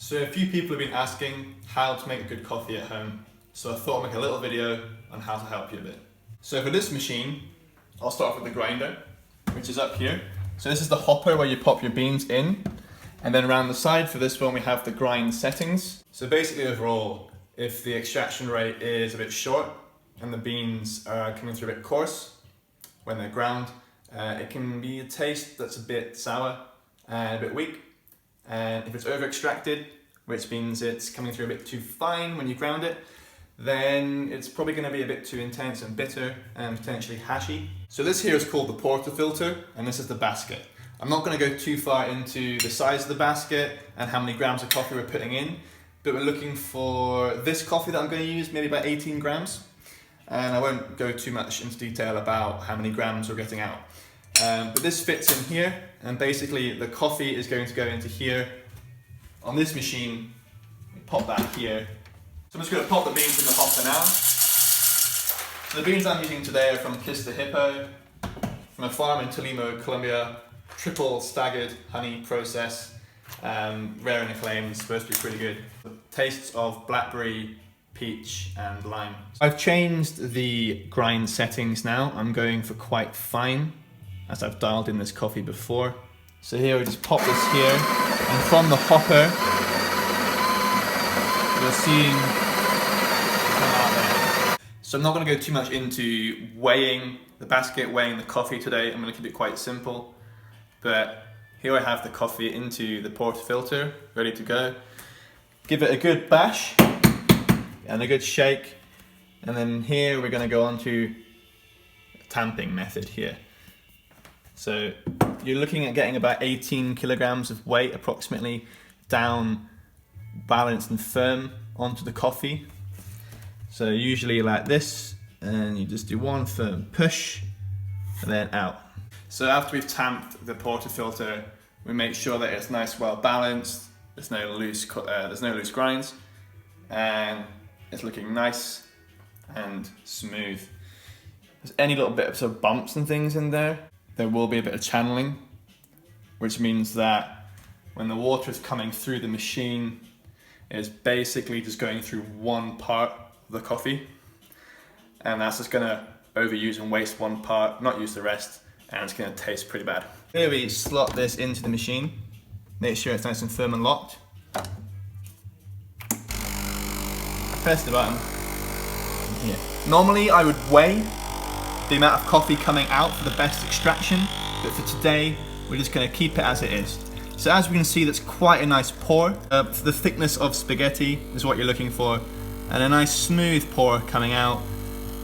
So a few people have been asking how to make a good coffee at home, so I thought I'd make a little video on how to help you a bit. So for this machine, I'll start off with the grinder, which is up here. So this is the hopper where you pop your beans in, and then around the side for this one we have the grind settings. So basically overall, if the extraction rate is a bit short and the beans are coming through a bit coarse when they're ground, it can be a taste that's a bit sour and a bit weak. And if it's over extracted, which means it's coming through a bit too fine when you ground it, then it's probably going to be a bit too intense and bitter and potentially hashy. So this here is called the portafilter, and this is the basket. I'm not going to go too far into the size of the basket and how many grams of coffee we're putting in, but we're looking for this coffee that I'm going to use, maybe about 18 grams. And I won't go too much into detail about how many grams we're getting out. But this fits in here, and basically the coffee is going to go into here. On this machine, we pop that here. So I'm just going to pop the beans in the hopper now. So the beans I'm using today are from Kiss the Hippo, from a farm in Tolima, Colombia. Triple staggered honey process, rare and acclaimed, supposed to be pretty good. The tastes of blackberry, peach and lime. I've changed the grind settings now. I'm going for quite fine, as I've dialed in this coffee before. So here we just pop this here, and from the hopper, you're seeing come out there. So I'm not going to go too much into weighing the basket, weighing the coffee today. I'm going to keep it quite simple. But here I have the coffee into the portafilter, ready to go. Give it a good bash and a good shake. And then here we're going to go on to a tamping method here. So you're looking at getting about 18 kilograms of weight approximately down, balanced and firm onto the coffee. So usually like this, and you just do one firm push and then out. So after we've tamped the portafilter, we make sure that it's nice, well balanced. There's no loose grinds, and it's looking nice and smooth. If there's any little bit of sort of bumps and things in there, there will be a bit of channeling, which means that when the water is coming through the machine, it's basically just going through one part of the coffee, and that's just going to overuse and waste one part, not use the rest. And it's going to taste pretty bad. Here we slot this into the machine. Make sure it's nice and firm and locked. Press the button. Here. Normally I would weigh the amount of coffee coming out for the best extraction, but for today we're just going to keep it as it is. So as we can see, that's quite a nice pour. For the thickness of spaghetti is what you're looking for, and a nice smooth pour coming out,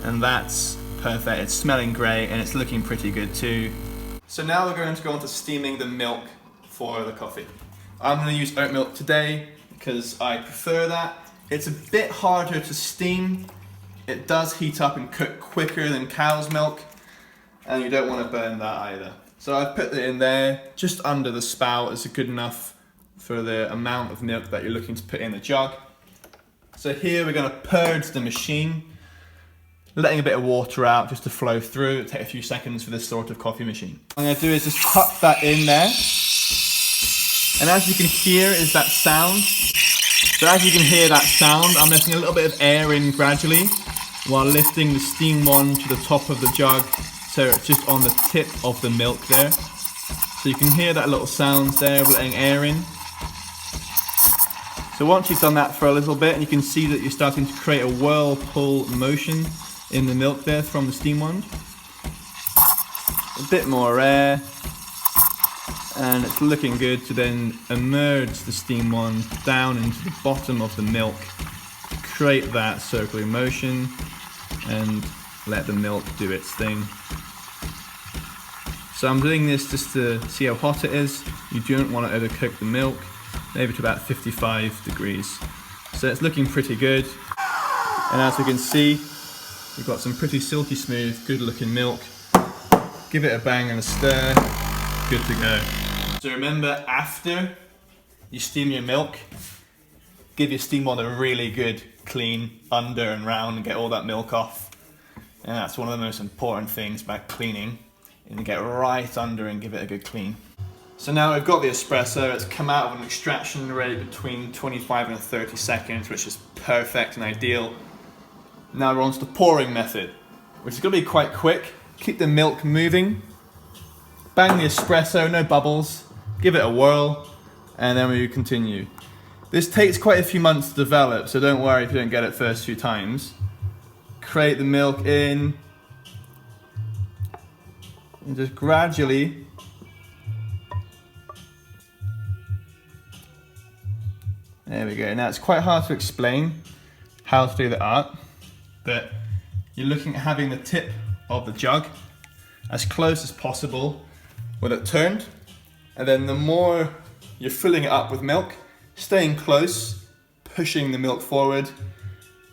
and that's perfect. It's smelling great and it's looking pretty good too. So now we're going to go on to steaming the milk for the coffee. I'm going to use oat milk today because I prefer that. It's a bit harder to steam. It does heat up and cook quicker than cow's milk, and you don't want to burn that either. So I've put it in there just under the spout. It's good enough for the amount of milk that you're looking to put in the jug. So here we're going to purge the machine, letting a bit of water out just to flow through. It'll take a few seconds for this sort of coffee machine. What I'm going to do is just tuck that in there. And as you can hear is that sound. So as you can hear that sound, I'm letting a little bit of air in gradually while lifting the steam wand to the top of the jug, so it's just on the tip of the milk there. So you can hear that little sound there of letting air in. So once you've done that for a little bit, and you can see that you're starting to create a whirlpool motion in the milk there from the steam wand. A bit more air, and it's looking good to then immerse the steam wand down into the bottom of the milk, create that circular motion and let the milk do its thing. So I'm doing this just to see how hot it is. You don't want to overcook the milk, maybe to about 55 degrees. So it's looking pretty good, and as we can see, we've got some pretty silky smooth, good looking milk. Give it a bang and a stir, good to go. So remember, after you steam your milk, give your steam wand a really good clean under and round and get all that milk off. And that's one of the most important things about cleaning, and get right under and give it a good clean. So now we've got the espresso, it's come out with an extraction rate between 25 and 30 seconds, which is perfect and ideal. Now we're on to the pouring method, which is going to be quite quick. Keep the milk moving, bang the espresso, no bubbles, give it a whirl, and then we continue. This takes quite a few months to develop, so don't worry if you don't get it first few times. Create the milk in, and just gradually there we go. Now it's quite hard to explain how to do the art, but you're looking at having the tip of the jug as close as possible with it turned, and then the more you're filling it up with milk, staying close, pushing the milk forward,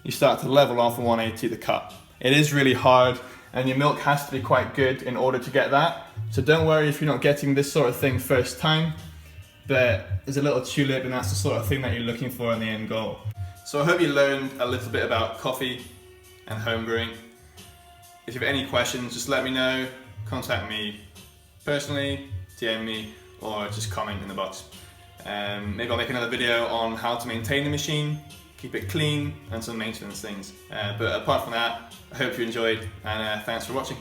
you start to level off a 180 the cup. It is really hard, and your milk has to be quite good in order to get that. So don't worry if you're not getting this sort of thing first time, but there's a little tulip, and that's the sort of thing that you're looking for in the end goal. So I hope you learned a little bit about coffee and home brewing. If you have any questions, just let me know, contact me personally, DM me, or just comment in the box. Maybe I'll make another video on how to maintain the machine, keep it clean, and some maintenance things. But apart from that, I hope you enjoyed, and thanks for watching.